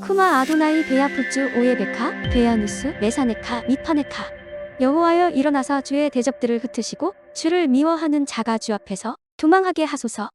쿠마 아도나이 베야푸츠 오예베카 베야누스 메사네카 미파네카. 여호와여 일어나사 주의 대적들을 흩으시고 주를 미워하는 자가 주 앞에서 도망하게 하소서.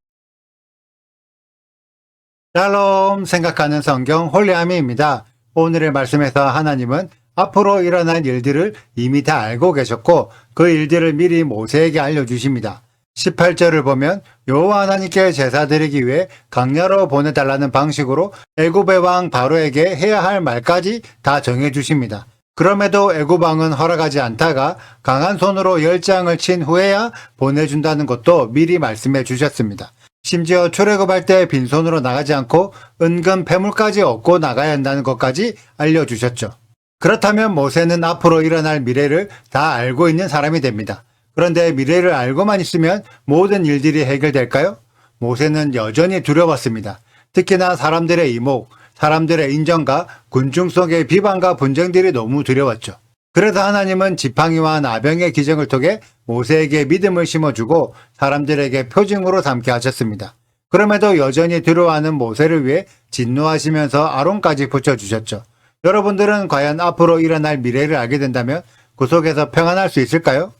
샬롬 생각하는 성경 홀리아미입니다. 오늘의 말씀에서 하나님은 앞으로 일어날 일들을 이미 다 알고 계셨고 그 일들을 미리 모세에게 알려주십니다. 18절을 보면 여호와 하나님께 제사 드리기 위해 강야로 보내달라는 방식으로 애굽의 왕 바로에게 해야 할 말까지 다 정해주십니다. 그럼에도 애굽 왕은 허락하지 않다가 강한 손으로 10장을 친 후에야 보내준다는 것도 미리 말씀해 주셨습니다. 심지어 출애굽할 때 빈손으로 나가지 않고 은근 폐물까지 얻고 나가야 한다는 것까지 알려주셨죠. 그렇다면 모세는 앞으로 일어날 미래를 다 알고 있는 사람이 됩니다. 그런데 미래를 알고만 있으면 모든 일들이 해결될까요? 모세는 여전히 두려웠습니다. 특히나 사람들의 이목, 사람들의 인정과 군중 속의 비방과 분쟁들이 너무 두려웠죠. 그래서 하나님은 지팡이와 나병의 기적을 통해 모세에게 믿음을 심어주고 사람들에게 표징으로 삼게 하셨습니다. 그럼에도 여전히 두려워하는 모세를 위해 진노하시면서 아론까지 붙여주셨죠. 여러분들은 과연 앞으로 일어날 미래를 알게 된다면 그 속에서 평안할 수 있을까요?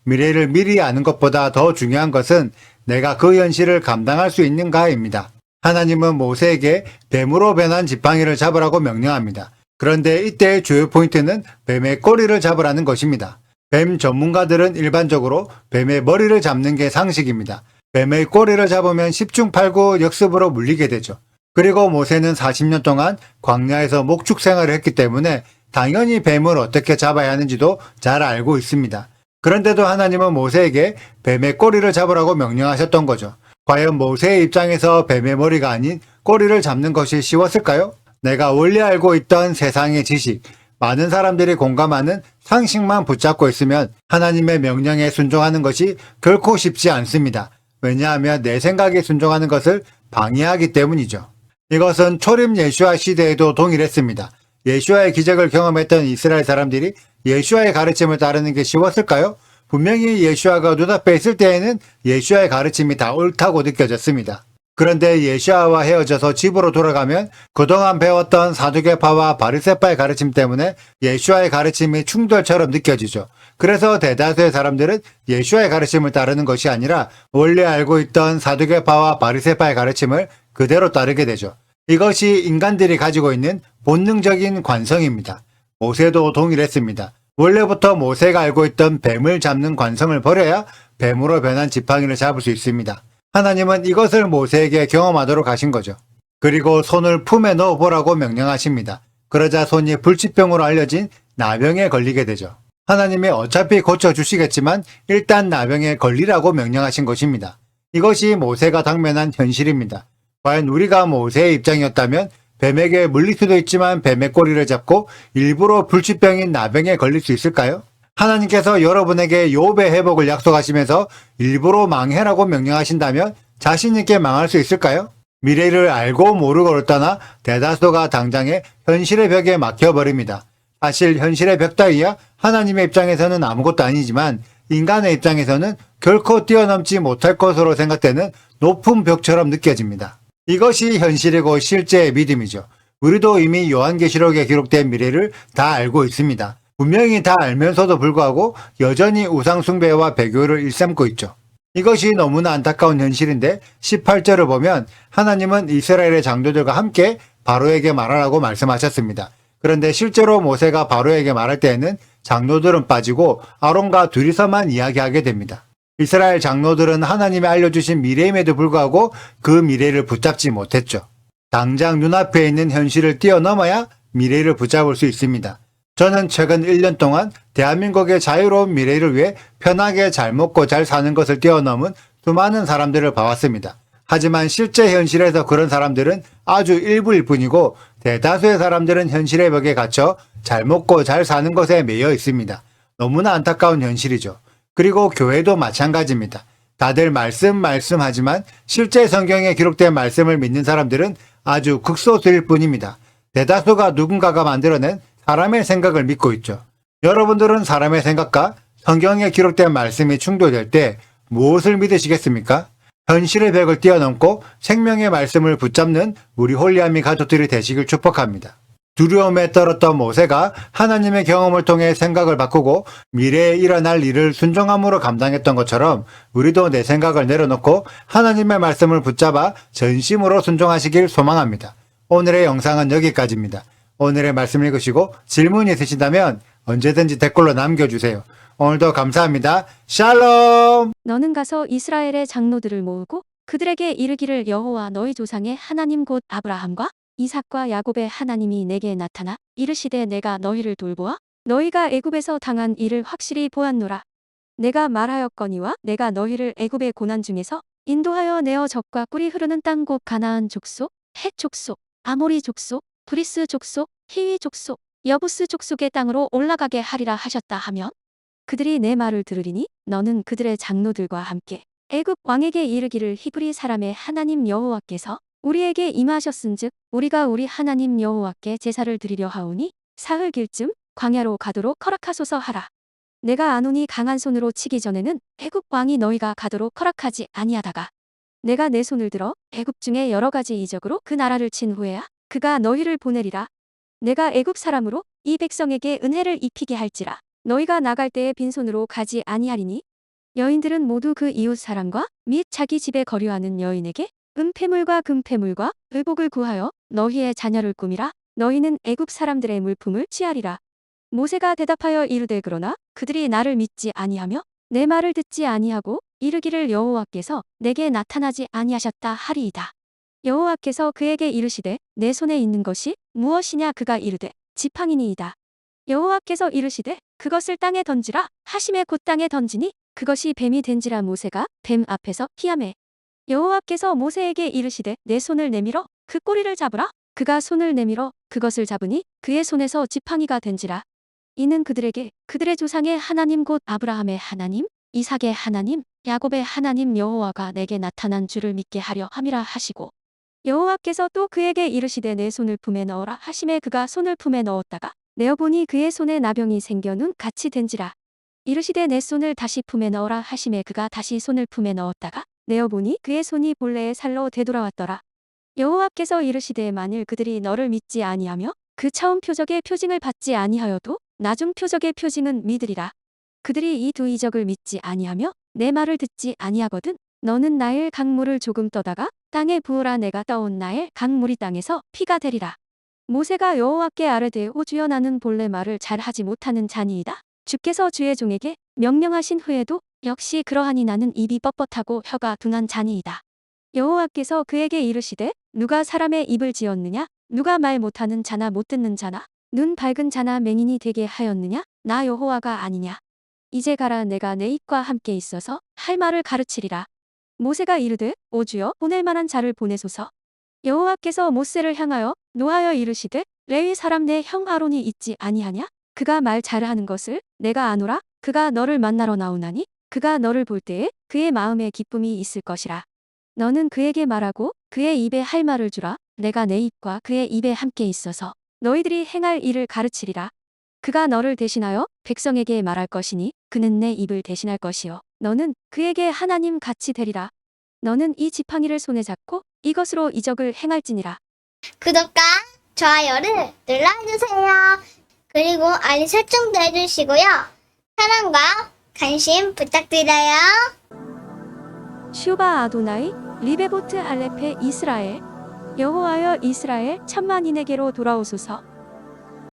미래를 미리 아는 것보다 더 중요한 것은 내가 그 현실을 감당할 수 있는가입니다. 하나님은 모세에게 뱀으로 변한 지팡이를 잡으라고 명령합니다. 그런데 이때의 주요 포인트는 뱀의 꼬리를 잡으라는 것입니다. 뱀 전문가들은 일반적으로 뱀의 머리를 잡는 게 상식입니다. 뱀의 꼬리를 잡으면 10중8구 역습으로 물리게 되죠. 그리고 모세는 40년 동안 광야에서 목축 생활을 했기 때문에 당연히 뱀을 어떻게 잡아야 하는지도 잘 알고 있습니다. 그런데도 하나님은 모세에게 뱀의 꼬리를 잡으라고 명령하셨던 거죠. 과연 모세의 입장에서 뱀의 머리가 아닌 꼬리를 잡는 것이 쉬웠을까요? 내가 원래 알고 있던 세상의 지식, 많은 사람들이 공감하는 상식만 붙잡고 있으면 하나님의 명령에 순종하는 것이 결코 쉽지 않습니다. 왜냐하면 내 생각에 순종하는 것을 방해하기 때문이죠. 이것은 초림 예수와 시대에도 동일했습니다. 예수와의 기적을 경험했던 이스라엘 사람들이 예수와의 가르침을 따르는 게 쉬웠을까요? 분명히 예수와가 눈앞에 있을 때에는 예수와의 가르침이 다 옳다고 느껴졌습니다. 그런데 예수와와 헤어져서 집으로 돌아가면 그동안 배웠던 사두개파와 바리새파의 가르침 때문에 예수와의 가르침이 충돌처럼 느껴지죠. 그래서 대다수의 사람들은 예수와의 가르침을 따르는 것이 아니라 원래 알고 있던 사두개파와 바리새파의 가르침을 그대로 따르게 되죠. 이것이 인간들이 가지고 있는 본능적인 관성입니다. 모세도 동일했습니다. 원래부터 모세가 알고 있던 뱀을 잡는 관성을 버려야 뱀으로 변한 지팡이를 잡을 수 있습니다. 하나님은 이것을 모세에게 경험하도록 하신 거죠. 그리고 손을 품에 넣어보라고 명령하십니다. 그러자 손이 불치병으로 알려진 나병에 걸리게 되죠. 하나님이 어차피 고쳐주시겠지만 일단 나병에 걸리라고 명령하신 것입니다. 이것이 모세가 당면한 현실입니다. 과연 우리가 모세의 입장이었다면 뱀에게 물릴 수도 있지만 뱀의 꼬리를 잡고 일부러 불치병인 나병에 걸릴 수 있을까요? 하나님께서 여러분에게 욥의 회복을 약속하시면서 일부러 망해라고 명령하신다면 자신 있게 망할 수 있을까요? 미래를 알고 모르고를 떠나 대다수가 당장에 현실의 벽에 막혀버립니다. 사실 현실의 벽 따위야 하나님의 입장에서는 아무것도 아니지만 인간의 입장에서는 결코 뛰어넘지 못할 것으로 생각되는 높은 벽처럼 느껴집니다. 이것이 현실이고 실제의 믿음이죠. 우리도 이미 요한계시록에 기록된 미래를 다 알고 있습니다. 분명히 다 알면서도 불구하고 여전히 우상숭배와 배교를 일삼고 있죠. 이것이 너무나 안타까운 현실인데 18절을 보면 하나님은 이스라엘의 장로들과 함께 바로에게 말하라고 말씀하셨습니다. 그런데 실제로 모세가 바로에게 말할 때에는 장로들은 빠지고 아론과 둘이서만 이야기하게 됩니다. 이스라엘 장로들은 하나님이 알려주신 미래임에도 불구하고 그 미래를 붙잡지 못했죠. 당장 눈앞에 있는 현실을 뛰어넘어야 미래를 붙잡을 수 있습니다. 저는 최근 1년 동안 대한민국의 자유로운 미래를 위해 편하게 잘 먹고 잘 사는 것을 뛰어넘은 수많은 사람들을 봐왔습니다. 하지만 실제 현실에서 그런 사람들은 아주 일부일 뿐이고 대다수의 사람들은 현실의 벽에 갇혀 잘 먹고 잘 사는 것에 매여 있습니다. 너무나 안타까운 현실이죠. 그리고 교회도 마찬가지입니다. 다들 말씀하지만 실제 성경에 기록된 말씀을 믿는 사람들은 아주 극소수일 뿐입니다. 대다수가 누군가가 만들어낸 사람의 생각을 믿고 있죠. 여러분들은 사람의 생각과 성경에 기록된 말씀이 충돌될 때 무엇을 믿으시겠습니까? 현실의 벽을 뛰어넘고 생명의 말씀을 붙잡는 우리 홀리아미 가족들이 되시길 축복합니다. 두려움에 떨었던 모세가 하나님의 경험을 통해 생각을 바꾸고 미래에 일어날 일을 순종함으로 감당했던 것처럼 우리도 내 생각을 내려놓고 하나님의 말씀을 붙잡아 전심으로 순종하시길 소망합니다. 오늘의 영상은 여기까지입니다. 오늘의 말씀 읽으시고 질문 있으시다면 언제든지 댓글로 남겨주세요. 오늘도 감사합니다. 샬롬! 너는 가서 이스라엘의 장로들을 모으고 그들에게 이르기를 여호와 너희 조상의 하나님 곧 아브라함과 이삭과 야곱의 하나님이 내게 나타나 이르시되 내가 너희를 돌보아 너희가 애굽에서 당한 일을 확실히 보았노라. 내가 말하였거니와 내가 너희를 애굽의 고난 중에서 인도하여 내어 젖과 꿀이 흐르는 땅 곧 가나안 족속, 헷 족속, 아모리 족속, 브리스 족속, 히위 족속, 여부스 족속의 땅으로 올라가게 하리라 하셨다 하면 그들이 내 말을 들으리니 너는 그들의 장로들과 함께 애굽 왕에게 이르기를 히브리 사람의 하나님 여호와께서 우리에게 임하셨은즉 우리가 우리 하나님 여호와께 제사를 드리려 하오니 사흘 길쯤 광야로 가도록 허락하소서 하라. 내가 아노니 강한 손으로 치기 전에는 애굽 왕이 너희가 가도록 허락하지 아니하다가 내가 내 손을 들어 애굽 중에 여러 가지 이적으로 그 나라를 친 후에야 그가 너희를 보내리라. 내가 애굽 사람으로 이 백성에게 은혜를 입히게 할지라 너희가 나갈 때에 빈손으로 가지 아니하리니 여인들은 모두 그 이웃 사람과 및 자기 집에 거류하는 여인에게 은폐물과 금폐물과 의복을 구하여 너희의 자녀를 꾸미라. 너희는 애굽 사람들의 물품을 취하리라. 모세가 대답하여 이르되 그러나 그들이 나를 믿지 아니하며 내 말을 듣지 아니하고 이르기를 여호와께서 내게 나타나지 아니하셨다 하리이다. 여호와께서 그에게 이르시되 내 손에 있는 것이 무엇이냐. 그가 이르되 지팡이니이다. 여호와께서 이르시되 그것을 땅에 던지라 하심에 곧 땅에 던지니 그것이 뱀이 된지라. 모세가 뱀 앞에서 피하매 여호와께서 모세에게 이르시되 내 손을 내밀어 그 꼬리를 잡으라. 그가 손을 내밀어 그것을 잡으니 그의 손에서 지팡이가 된지라. 이는 그들에게 그들의 조상의 하나님 곧 아브라함의 하나님, 이삭의 하나님, 야곱의 하나님 여호와가 내게 나타난 줄을 믿게 하려 함이라 하시고 여호와께서 또 그에게 이르시되 내 손을 품에 넣어라 하심에 그가 손을 품에 넣었다가 내어보니 그의 손에 나병이 생겨 눈 같이 된지라. 이르시되 내 손을 다시 품에 넣어라 하심에 그가 다시 손을 품에 넣었다가 내어보니 그의 손이 본래의 살로 되돌아왔더라. 여호와께서 이르시되 만일 그들이 너를 믿지 아니하며 그 처음 표적의 표징을 받지 아니하여도 나중 표적의 표징은 믿으리라. 그들이 이 두 이적을 믿지 아니하며 내 말을 듣지 아니하거든 너는 나일 강물을 조금 떠다가 땅에 부으라. 내가 떠온 나일 강물이 땅에서 피가 되리라. 모세가 여호와께 아뢰되 오 주여 나는 본래 말을 잘하지 못하는 자니이다. 주께서 주의 종에게 명령하신 후에도 역시 그러하니 나는 입이 뻣뻣하고 혀가 둔한 자니이다. 여호와께서 그에게 이르시되 누가 사람의 입을 지었느냐. 누가 말 못하는 자나 못 듣는 자나 눈 밝은 자나 맹인이 되게 하였느냐. 나 여호와가 아니냐. 이제 가라. 내가 내 입과 함께 있어서 할 말을 가르치리라. 모세가 이르되 오 주여 보낼 만한 자를 보내소서. 여호와께서 모세를 향하여 노하여 이르시되 레위 사람 내 형 아론이 있지 아니하냐. 그가 말 잘하는 것을 내가 아노라. 그가 너를 만나러 나오나니 그가 너를 볼 때에 그의 마음에 기쁨이 있을 것이라. 너는 그에게 말하고 그의 입에 할 말을 주라. 내가 내 입과 그의 입에 함께 있어서 너희들이 행할 일을 가르치리라. 그가 너를 대신하여 백성에게 말할 것이니 그는 내 입을 대신할 것이요 너는 그에게 하나님 같이 되리라. 너는 이 지팡이를 손에 잡고 이것으로 이적을 행할지니라. 구독과 좋아요를 눌러주세요. 그리고 알림 설정도 해주시고요. 사랑과 관심 부탁드려요. 슈바 아도나이 리베보트 알레페 이스라엘 여호와여 이스라엘 천만인에게로 돌아오소서.